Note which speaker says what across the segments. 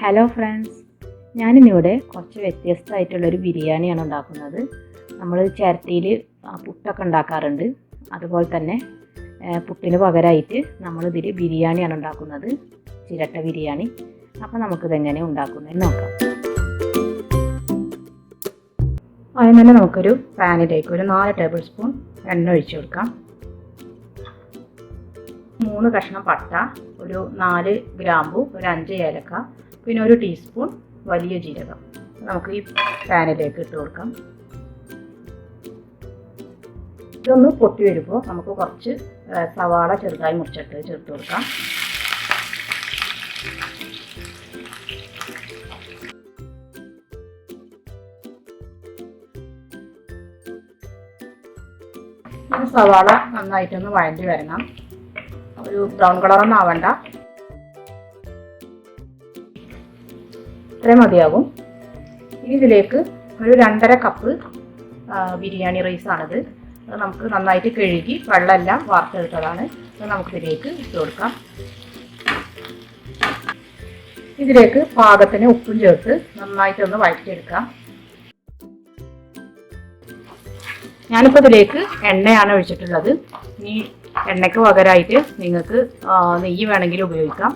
Speaker 1: Hello friends, ഞാനിന്നിവിടെ കുറച്ച് വ്യത്യസ്തമായിട്ടുള്ളൊരു ബിരിയാണിയാണ് ഉണ്ടാക്കുന്നത്. നമ്മൾ ചിരട്ടയിൽ പുട്ടൊക്കെ ഉണ്ടാക്കാറുണ്ട്. അതുപോലെ തന്നെ പുട്ടിന് പകരമായിട്ട് നമ്മളിതിൽ ബിരിയാണിയാണ് ഉണ്ടാക്കുന്നത്, ചിരട്ട ബിരിയാണി. അപ്പോൾ നമുക്കിതെങ്ങനെ ഉണ്ടാക്കുന്നത് നോക്കാം. ആദ്യം തന്നെ നമുക്കൊരു പാനിലേക്ക് ഒരു 4 ടേബിൾ സ്പൂൺ എണ്ണ ഒഴിച്ചു കൊടുക്കാം. 3 കഷ്ണം പട്ട, ഒരു 4 ഗ്രാമ്പു, ഒരു 5 ഏലക്ക, പിന്നെ ഒരു ടീസ്പൂൺ വലിയ ജീരകം നമുക്ക് ഈ പാനിലേക്ക് ഇട്ട് കൊടുക്കാം. ഇതൊന്ന് പൊട്ടി വരുമ്പോൾ നമുക്ക് കുറച്ച് സവാള ചെറുതായി മുറിച്ചിട്ട് ചേർത്ത് കൊടുക്കാം. സവാള നന്നായിട്ടൊന്ന് വഴണ്ടി വരണം. ഒരു ബ്രൗൺ കളറൊന്നും ആവണ്ട, ഇത്രയും മതിയാകും. ഇതിലേക്ക് ഒരു 2.5 കപ്പ് ബിരിയാണി റൈസാണിത്. അത് നമുക്ക് നന്നായിട്ട് കഴുകി വെള്ളമെല്ലാം വാർത്തെടുത്തതാണ്. അത് നമുക്കിതിലേക്ക് ഇട്ട് കൊടുക്കാം. ഇതിലേക്ക് പാകത്തിന് ഉപ്പും ചേർത്ത് നന്നായിട്ടൊന്ന് വഴറ്റിയെടുക്കാം. ഞാനിപ്പോൾ ഇതിലേക്ക് എണ്ണയാണ് ഒഴിച്ചിട്ടുള്ളത്. ഈ എണ്ണയ്ക്ക് പകരമായിട്ട് നിങ്ങൾക്ക് നെയ്യ് വേണമെങ്കിൽ ഉപയോഗിക്കാം.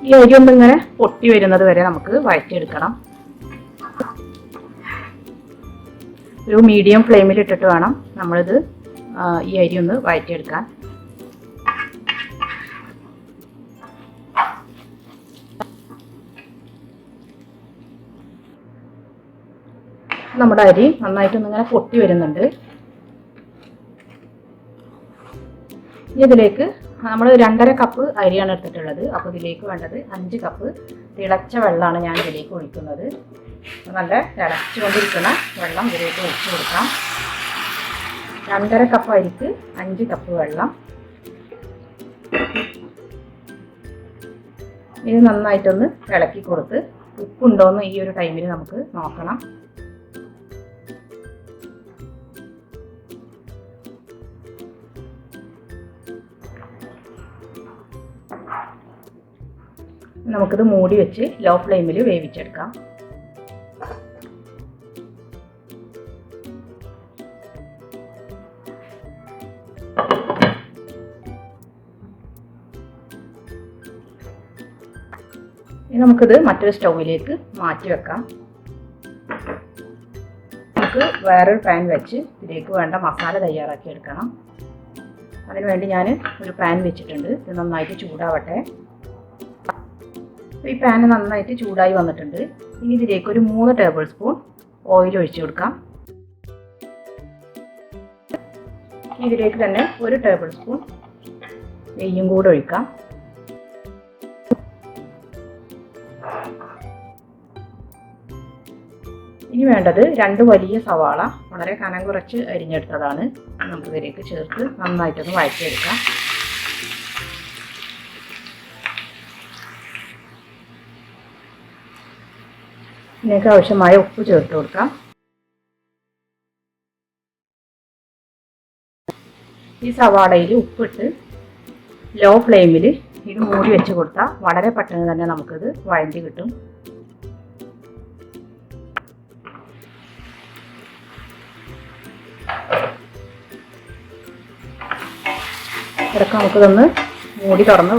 Speaker 1: ഈ അരി ഒന്നിങ്ങനെ പൊട്ടി വരുന്നത് വരെ നമുക്ക് വഴറ്റിയെടുക്കണം. ഒരു മീഡിയം ഫ്ലെയിമിൽ ഇട്ടിട്ട് വേണം നമ്മളിത് ഈ അരി ഒന്ന് വഴറ്റിയെടുക്കാൻ. നമ്മുടെ അരി നന്നായിട്ടൊന്നിങ്ങനെ പൊട്ടി വരുന്നുണ്ട്. ഇതിലേക്ക് നമ്മൾ 2.5 കപ്പ് അരിയാണ് എടുത്തിട്ടുള്ളത്. അപ്പോൾ ഇതിലേക്ക് വേണ്ടത് 5 കപ്പ് തിളച്ച വെള്ളമാണ് ഞാൻ ഇതിലേക്ക് ഒഴിക്കുന്നത്. നല്ല തിളച്ചുകൊണ്ടിരിക്കുന്ന വെള്ളം ഇതിലേക്ക് ഒഴിച്ച് കൊടുക്കാം. 2.5 കപ്പ് അരിക്ക് 5 കപ്പ് വെള്ളം. ഇത് നന്നായിട്ടൊന്ന് ഇളക്കി കൊടുത്ത് ഉപ്പുണ്ടോയെന്ന് ഈ ഒരു ടൈമിൽ നമുക്ക് നോക്കണം. നമുക്കിത് മൂടി വെച്ച് ലോ ഫ്ലെയിമിൽ വേവിച്ചെടുക്കാം. ഇനി നമുക്കിത് മറ്റൊരു സ്റ്റൗവിലേക്ക് മാറ്റി വെക്കാം. നമുക്ക് വേറൊരു പാൻ വെച്ച് ഇതിലേക്ക് വേണ്ട മസാല തയ്യാറാക്കി എടുക്കണം. അതിനുവേണ്ടി ഞാൻ ഒരു പാൻ വെച്ചിട്ടുണ്ട്. ഇത് നന്നായിട്ട് ചൂടാവട്ടെ. ഈ പാൻ നന്നായിട്ട് ചൂടായി വന്നിട്ടുണ്ട്. ഇനി ഇതിലേക്ക് ഒരു 3 ടേബിൾ സ്പൂൺ ഓയിൽ ഒഴിച്ചു കൊടുക്കാം. ഇതിലേക്ക് തന്നെ 1 ടേബിൾ സ്പൂൺ നെയ്യും കൂടെ ഒഴിക്കാം. ഇനി വേണ്ടത് 2 വലിയ സവാള വളരെ കനം കുറച്ച് അരിഞ്ഞെടുത്തതാണ്. നമുക്കിതിലേക്ക് ചേർത്ത് നന്നായിട്ടൊന്ന് വഴറ്റിയെടുക്കാം. ഇതിലേക്ക് ആവശ്യമായ ഉപ്പ് ചേർത്ത് കൊടുക്കാം. ഈ സവാളയിൽ ഉപ്പിട്ട് ലോ ഫ്ലെയിമിൽ ഇത് മൂടി വെച്ച് കൊടുത്താൽ വളരെ പെട്ടെന്ന് തന്നെ നമുക്കിത് വഴറ്റി കിട്ടും. ഇടയ്ക്ക് നമുക്കിതൊന്ന് മൂടി തുറന്ന്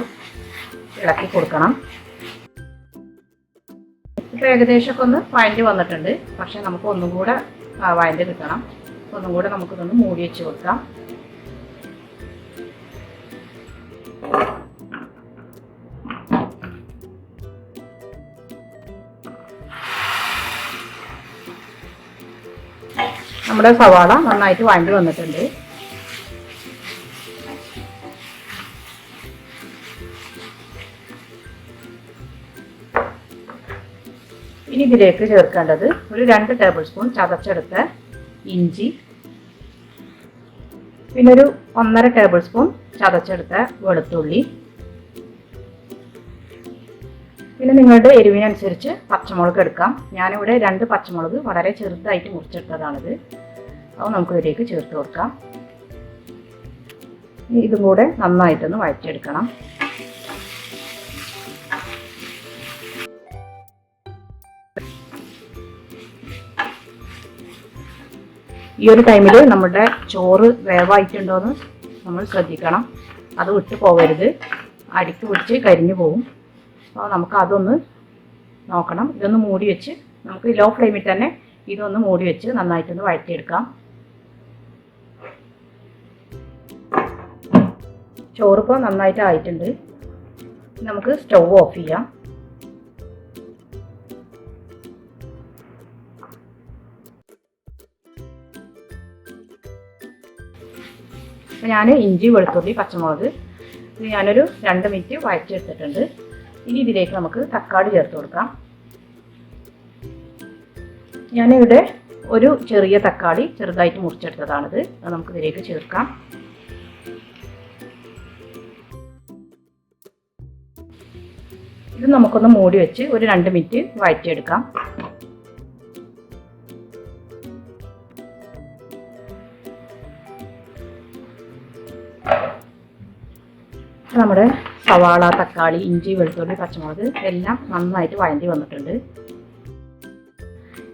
Speaker 1: ഇളക്കി കൊടുക്കണം. ഇപ്പോൾ ഏകദേശമൊക്കെ ഒന്ന് വഴറ്റി വന്നിട്ടുണ്ട്. പക്ഷേ നമുക്ക് ഒന്നും കൂടെ വഴറ്റി കിട്ടണം. ഒന്നും കൂടെ നമുക്കിതൊന്ന് മൂടി വെച്ച് കൊടുക്കാം. നമ്മുടെ സവാള നന്നായിട്ട് വഴറ്റി വന്നിട്ടുണ്ട്. ഇനി ഇതിലേക്ക് ചേർക്കേണ്ടത് ഒരു 2 ടേബിൾ സ്പൂൺ ചതച്ചെടുത്ത ഇഞ്ചി, പിന്നെ ഒരു 1.5 ടേബിൾ സ്പൂൺ ചതച്ചെടുത്ത വെളുത്തുള്ളി, പിന്നെ നിങ്ങളുടെ എരിവിനനുസരിച്ച് പച്ചമുളക് എടുക്കാം. ഞാനിവിടെ 2 പച്ചമുളക് വളരെ ചെറുതായിട്ട് മുറിച്ചെടുത്തതാണിത്. അത് നമുക്ക് ഇതിലേക്ക് ചേർത്ത് കൊടുക്കാം. ഇതും കൂടെ നന്നായിട്ടൊന്ന് വഴറ്റിയെടുക്കണം. ഈ ഒരു ടൈമിൽ നമ്മുടെ ചോറ് വേവായിട്ടുണ്ടോയെന്ന് നമ്മൾ ശ്രദ്ധിക്കണം. അത് വിട്ടു പോകരുത്, അടിക്ക് പിടിച്ച് കരിഞ്ഞു പോകും. അപ്പോൾ നമുക്ക് അതൊന്ന് നോക്കണം. ഇതൊന്ന് മൂടി വെച്ച് നമുക്ക് ലോ ഫ്ലെയിമിൽ തന്നെ ഇതൊന്ന് മൂടി വെച്ച് നന്നായിട്ടൊന്ന് വഴറ്റിയെടുക്കാം. ചോറിപ്പോൾ നന്നായിട്ട് ആയിട്ടുണ്ട്. നമുക്ക് സ്റ്റൗ ഓഫ് ചെയ്യാം. ഞാൻ ഇഞ്ചി, വെളുത്തുള്ളി, പച്ചമുളക് ഇത് ഞാനൊരു 2 മിനിറ്റ് വഴറ്റിയെടുത്തിട്ടുണ്ട്. ഇനി ഇതിലേക്ക് നമുക്ക് തക്കാളി ചേർത്ത് കൊടുക്കാം. ഞാനിവിടെ ഒരു ചെറിയ തക്കാളി ചെറുതായിട്ട് മുറിച്ചെടുത്തതാണിത്. അത് നമുക്ക് ഇതിലേക്ക് ചേർക്കാം. ഇത് നമുക്കൊന്ന് മൂടി വെച്ച് ഒരു 2 മിനിറ്റ് വഴറ്റിയെടുക്കാം. നമ്മുടെ സവാള, തക്കാളി, ഇഞ്ചി, വെളുത്തുള്ളി, പച്ചമുളക് എല്ലാം നന്നായിട്ട് വഴണ്ടി വന്നിട്ടുണ്ട്.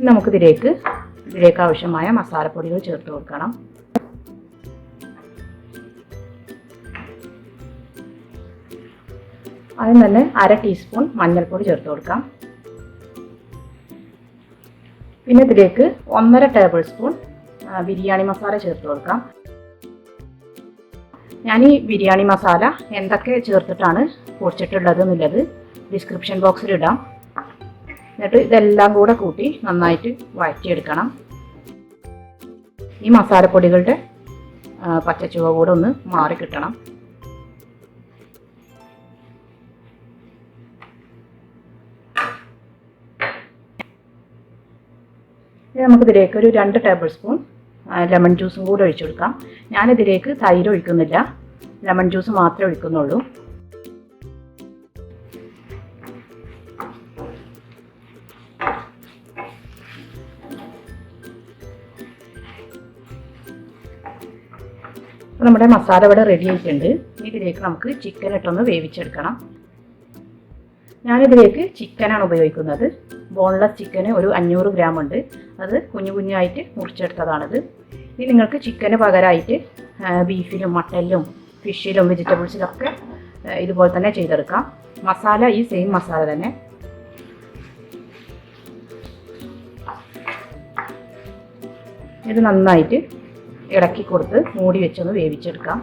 Speaker 1: നമുക്ക് ഇതിലേക്ക് ആവശ്യമായ മസാലപ്പൊടികൾ ചേർത്ത് കൊടുക്കണം. അതിന് തന്നെ 1/2 ടീസ്പൂൺ മഞ്ഞൾപ്പൊടി ചേർത്ത് കൊടുക്കാം. പിന്നെ ഇതിലേക്ക് 1.5 ടേബിൾ സ്പൂൺ ബിരിയാണി മസാല ചേർത്ത് കൊടുക്കാം. ഞാൻ ഈ ബിരിയാണി മസാല എന്തൊക്കെ ചേർത്തിട്ടാണ് പൊടിച്ചിട്ടുള്ളത് എന്നുള്ളത് ഡിസ്ക്രിപ്ഷൻ ബോക്സിൽ ഇടാം. എന്നിട്ട് ഇതെല്ലാം കൂടെ കൂട്ടി നന്നായിട്ട് വഴറ്റിയെടുക്കണം. ഈ മസാലപ്പൊടികളുടെ പച്ചച്ചുവ കൂടെ ഒന്ന് മാറി കിട്ടണം. നമുക്കിതിലേക്ക് ഒരു 2 ടേബിൾ സ്പൂൺ ലെമൺ ജ്യൂസും കൂടെ ഒഴിച്ചു കൊടുക്കാം. ഞാനിതിലേക്ക് തൈര് ഒഴിക്കുന്നില്ല, ലെമൺ ജ്യൂസ് മാത്രമേ ഒഴിക്കുന്നുള്ളൂ. അപ്പോൾ നമ്മുടെ മസാല ഇവിടെ റെഡി ആയിട്ടുണ്ട്. ഇതിലേക്ക് നമുക്ക് ചിക്കൻ ഇട്ടൊന്ന് വേവിച്ചെടുക്കണം. ഞാനിതിലേക്ക് ചിക്കനാണ് ഉപയോഗിക്കുന്നത്. ബോൺലെസ് ചിക്കന് ഒരു 500 ഗ്രാം ഉണ്ട്. അത് കുഞ്ഞു കുഞ്ഞായിട്ട് മുറിച്ചെടുത്തതാണിത്. ഇനി നിങ്ങൾക്ക് ചിക്കന് പകരമായിട്ട് ബീഫിലും മട്ടനിലും ഫിഷിലും വെജിറ്റബിൾസിലൊക്കെ ഇതുപോലെ തന്നെ ചെയ്തെടുക്കാം. മസാല ഈ സെയിം മസാല തന്നെ. ഇത് നന്നായിട്ട് ഇളക്കി കൊടുത്ത് മൂടി വെച്ചൊന്ന് വേവിച്ചെടുക്കാം.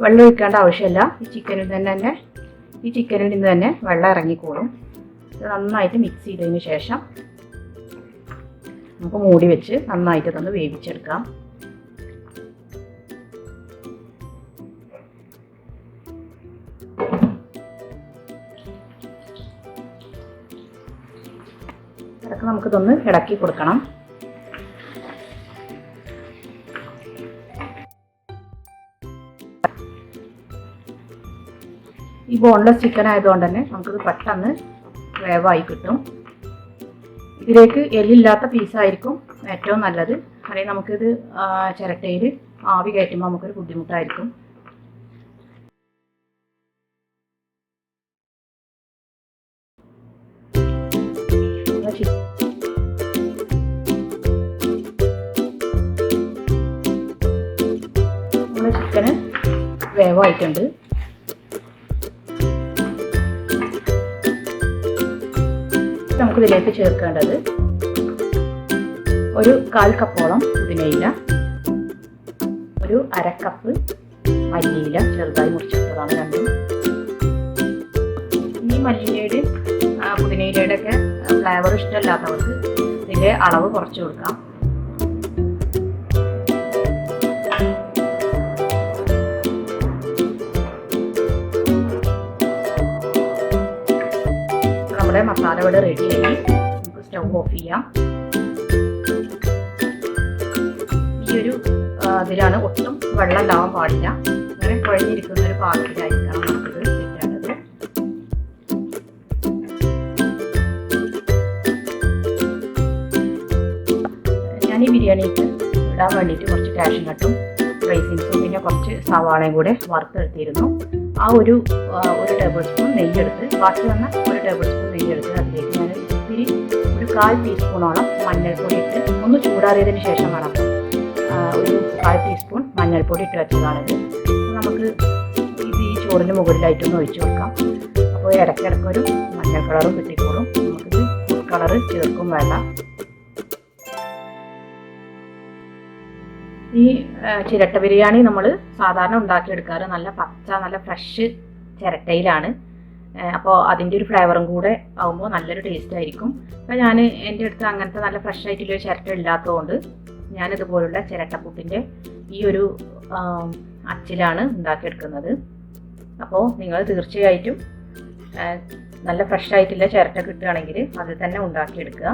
Speaker 1: വെള്ളം ഒഴിക്കേണ്ട ആവശ്യമില്ല. ഈ ചിക്കനിൽ നിന്ന് തന്നെ വെള്ളം ഇറങ്ങിക്കോളും. ഇത് നന്നായിട്ട് മിക്സ് ചെയ്തതിന് ശേഷം നമുക്ക് മൂടി വെച്ച് നന്നായിട്ട് ഇതൊന്ന് വേവിച്ചെടുക്കാം. ഇടയ്ക്ക് നമുക്കിതൊന്ന് ഇളക്കി കൊടുക്കണം. ഈ ബോൺലെസ് ചിക്കൻ ആയതുകൊണ്ട് തന്നെ നമുക്കിത് പെട്ടെന്ന് വേവായി കിട്ടും. ഇതിലേക്ക് എല്ലില്ലാത്ത പീസായിരിക്കും ഏറ്റവും നല്ലത്. അല്ലെങ്കിൽ നമുക്കിത് ചിരട്ടയിൽ ആവി കയറ്റുമ്പോൾ നമുക്കൊരു ബുദ്ധിമുട്ടായിരിക്കും. നമ്മുടെ ചിക്കന് വേവായിട്ടുണ്ട്. നമുക്കിതിലേക്ക് ചേർക്കേണ്ടത് ഒരു 1/4 കപ്പോളം പുതിനയില, ഒരു 1/2 കപ്പ് മല്ലിയില ചെറുതായി മുറിച്ചെടുത്തതാണ് രണ്ടും. ഈ മല്ലിയിലയുടെ പുതിനയിലയുടെ ഒക്കെ ഫ്ലേവർ ഇഷ്ടമല്ലാത്തവർക്ക് ഇതിൻ്റെ അളവ് കുറച്ച് കൊടുക്കാം. നമ്മുടെ മസാല ഇവിടെ റെഡിയായി. നമുക്ക് സ്റ്റൗ ഓഫ് ചെയ്യാം. ഈ ഒരു അതിലാണ് ഒട്ടും വെള്ളം ഉണ്ടാവാൻ പാടില്ല. അങ്ങനെ കുഴഞ്ഞിരിക്കുന്ന ഒരു പാകത്തിലായിരിക്കണം നമുക്കിത് കിട്ടേണ്ടത്. ഞാൻ ഈ ബിരിയാണിക്ക് ഇടാൻ വേണ്ടിയിട്ട് കുറച്ച് കാഷ്യൂനട്ടും റൈസിൻസും പിന്നെ കുറച്ച് സവാളയും കൂടെ വറുത്തെടുത്തിരുന്നു. ആ ഒരു ടേബിൾ സ്പൂൺ നെയ്യെടുത്ത്, ബാക്കി വന്ന 1 ടേബിൾ സ്പൂൺ നെയ്യെടുത്ത് അതിലേക്ക് ഞാൻ ഇത്തിരി ഒരു 1/4 ടീസ്പൂണോളം മഞ്ഞൾപ്പൊടി ഇട്ട് ഒന്ന് ചൂടാറിയതിന് ശേഷം വേണം ഒരു 1/4 ടീസ്പൂൺ മഞ്ഞൾപ്പൊടി ഇട്ട് വെച്ചതാണിത്. നമുക്ക് ഇത് ഈ ചോറിന് മുകളിലായിട്ടൊന്ന് ഒഴിച്ചു കൊടുക്കാം. അപ്പോൾ ഇടയ്ക്കിടയ്ക്കൊരു മഞ്ഞൾ കളറും കിട്ടിക്കോളും. നമുക്കിത് ഫുഡ് കളറ് ചേർക്കും വേണ്ട. ഈ ചിരട്ട ബിരിയാണി നമ്മൾ സാധാരണ ഉണ്ടാക്കിയെടുക്കാറ് നല്ല പച്ച നല്ല ഫ്രഷ് ചിരട്ടയിലാണ്. അപ്പോൾ അതിൻ്റെ ഒരു ഫ്ലേവറും കൂടെ ആകുമ്പോൾ നല്ലൊരു ടേസ്റ്റ് ആയിരിക്കും. അപ്പോൾ ഞാൻ എൻ്റെ അടുത്ത് അങ്ങനത്തെ നല്ല ഫ്രഷ് ആയിട്ടുള്ളൊരു ചിരട്ട ഇല്ലാത്തതുകൊണ്ട് ഞാനിതുപോലുള്ള ചിരട്ടപ്പുട്ടിൻ്റെ ഈ ഒരു അച്ചിലാണ് ഉണ്ടാക്കിയെടുക്കുന്നത്. അപ്പോൾ നിങ്ങൾ തീർച്ചയായിട്ടും നല്ല ഫ്രഷ് ആയിട്ടുള്ള ചിരട്ട കിട്ടുകയാണെങ്കിൽ അതിൽ തന്നെ ഉണ്ടാക്കിയെടുക്കുക.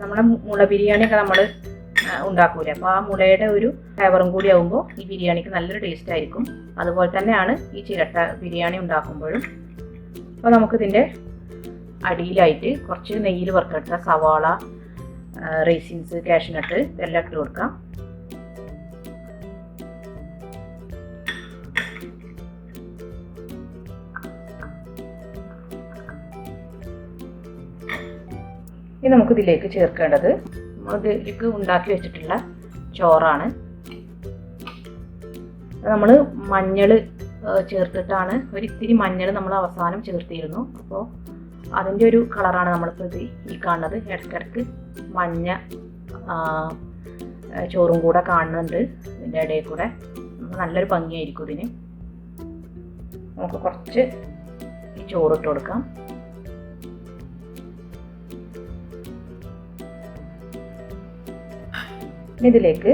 Speaker 1: നമ്മുടെ മുള ബിരിയാണിയൊക്കെ നമ്മൾ ഉണ്ടാക്കൂലേ, അപ്പോൾ ആ മുളയുടെ ഒരു ഫ്ലേവറും കൂടി ആകുമ്പോൾ ഈ ബിരിയാണിക്ക് നല്ലൊരു ടേസ്റ്റ് ആയിരിക്കും. അതുപോലെ തന്നെയാണ് ഈ ചിരട്ട ബിരിയാണി ഉണ്ടാക്കുമ്പോഴും. അപ്പോൾ നമുക്കിതിൻ്റെ അടിയിലായിട്ട് കുറച്ച് നെയ്യിൽ വറുത്തെടുത്ത സവാള, റൈസിൻസ്, കാഷ്യൂനട്ട് ഇതെല്ലാം ഇട്ട് കൊടുക്കാം. ഇനി നമുക്കിതിലേക്ക് ചേർക്കേണ്ടത് ഇതിലേക്ക് ഉണ്ടാക്കി വെച്ചിട്ടുള്ള ചോറാണ്. നമ്മൾ മഞ്ഞൾ ചേർത്തിട്ടാണ്, ഒരിത്തിരി മഞ്ഞൾ നമ്മൾ അവസാനം ചേർത്തിരുന്നു. അപ്പോൾ അതിൻ്റെ ഒരു കളറാണ് നമ്മളിപ്പോൾ ഇത് ഈ കാണുന്നത്. ഇടയ്ക്കിടയ്ക്ക് മഞ്ഞ ചോറും കൂടെ കാണുന്നുണ്ട് ഇതിൻ്റെ ഇടയിൽ കൂടെ. നല്ലൊരു ഭംഗിയായിരിക്കും ഇതിന്. നമുക്ക് കുറച്ച് ഈ ചോറിട്ട് കൊടുക്കാം. ഇതിലേക്ക്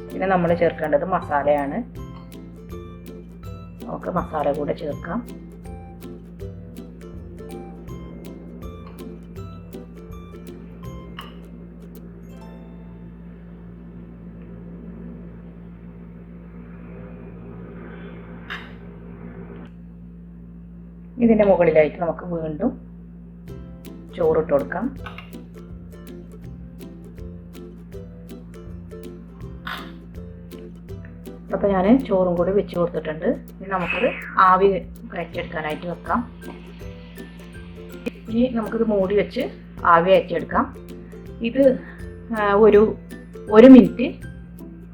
Speaker 1: പിന്നെ നമ്മൾ ചേർക്കേണ്ടത് മസാലയാണ്. നമുക്ക് മസാല കൂടെ ചേർക്കാം. ഇതിൻ്റെ മുകളിലായിട്ട് നമുക്ക് വീണ്ടും ചോറിട്ട് കൊടുക്കാം. അപ്പോൾ ഞാൻ ചോറും കൂടി വെച്ച് കൊടുത്തിട്ടുണ്ട്. ഇനി നമുക്കത് ആവി കയറ്റിയെടുക്കാനായിട്ട് വെക്കാം. ഇനി നമുക്കിത് മൂടി വെച്ച് ആവി കയറ്റിയെടുക്കാം. ഇത് ഒരു മിനിറ്റ്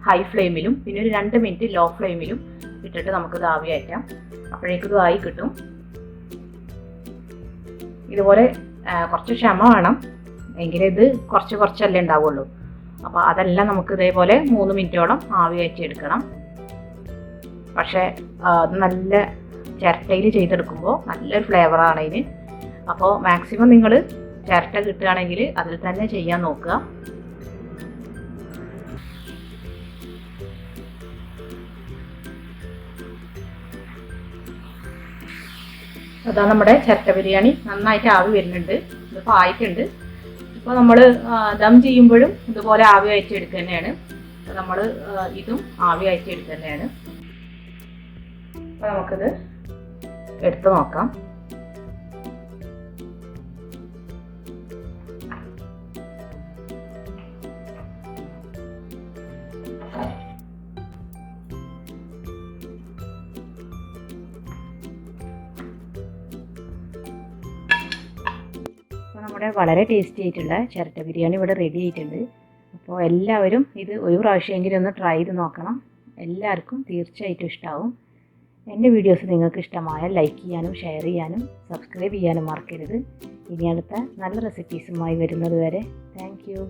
Speaker 1: ഹൈ ഫ്ലെയിമിലും പിന്നെ ഒരു 2 മിനിറ്റ് ലോ ഫ്ലെയിമിലും ഇട്ടിട്ട് നമുക്കിത് ആവി കയറ്റാം. അപ്പോഴേക്കും ഇത് ആയി കിട്ടും. ഇതുപോലെ കുറച്ച് ക്ഷമ വേണം, എങ്കിലേ ഇത് കുറച്ചല്ലേ ഉണ്ടാവുള്ളൂ. അപ്പോൾ അതെല്ലാം നമുക്ക് ഇതേപോലെ 3 മിനിറ്റോളം ആവി കയറ്റിയെടുക്കണം. പക്ഷേ അത് നല്ല ചിരട്ടയിൽ ചെയ്തെടുക്കുമ്പോൾ നല്ലൊരു ഫ്ലേവറാണ് ഇതിന്. അപ്പോൾ മാക്സിമം നിങ്ങൾ ചിരട്ട കിട്ടുകയാണെങ്കിൽ അതിൽ തന്നെ ചെയ്യാൻ നോക്കുക. അതാ നമ്മുടെ ചിരട്ട ബിരിയാണി നന്നായിട്ട് ആവി വരുന്നുണ്ട്. ഇതിപ്പോൾ ആയിട്ടുണ്ട്. ഇപ്പോൾ നമ്മൾ ദം ചെയ്യുമ്പോഴും ഇതുപോലെ ആവി അയച്ചെടുക്കുക തന്നെയാണ്. അപ്പോൾ നമ്മൾ ഇതും ആവി അയച്ചെടുക്കുക തന്നെയാണ്. അപ്പോൾ നമുക്കിത് എടുത്ത് നോക്കാം. നമ്മുടെ വളരെ ടേസ്റ്റി ആയിട്ടുള്ള ചിരട്ട ബിരിയാണി ഇവിടെ റെഡി ആയിട്ടുണ്ട്. അപ്പോൾ എല്ലാവരും ഇത് ഒരു പ്രാവശ്യമെങ്കിലും ഒന്ന് ട്രൈ ചെയ്ത് നോക്കണം. എല്ലാവർക്കും തീർച്ചയായിട്ടും ഇഷ്ടമാവും. എൻ്റെ വീഡിയോസ് നിങ്ങൾക്ക് ഇഷ്ടമായാൽ ലൈക്ക് ചെയ്യാനും ഷെയർ ചെയ്യാനും സബ്സ്ക്രൈബ് ചെയ്യാനും മറക്കരുത്. ഇനി അടുത്ത നല്ല റെസിപ്പീസുമായി വരുന്നത് വരെ താങ്ക് യു.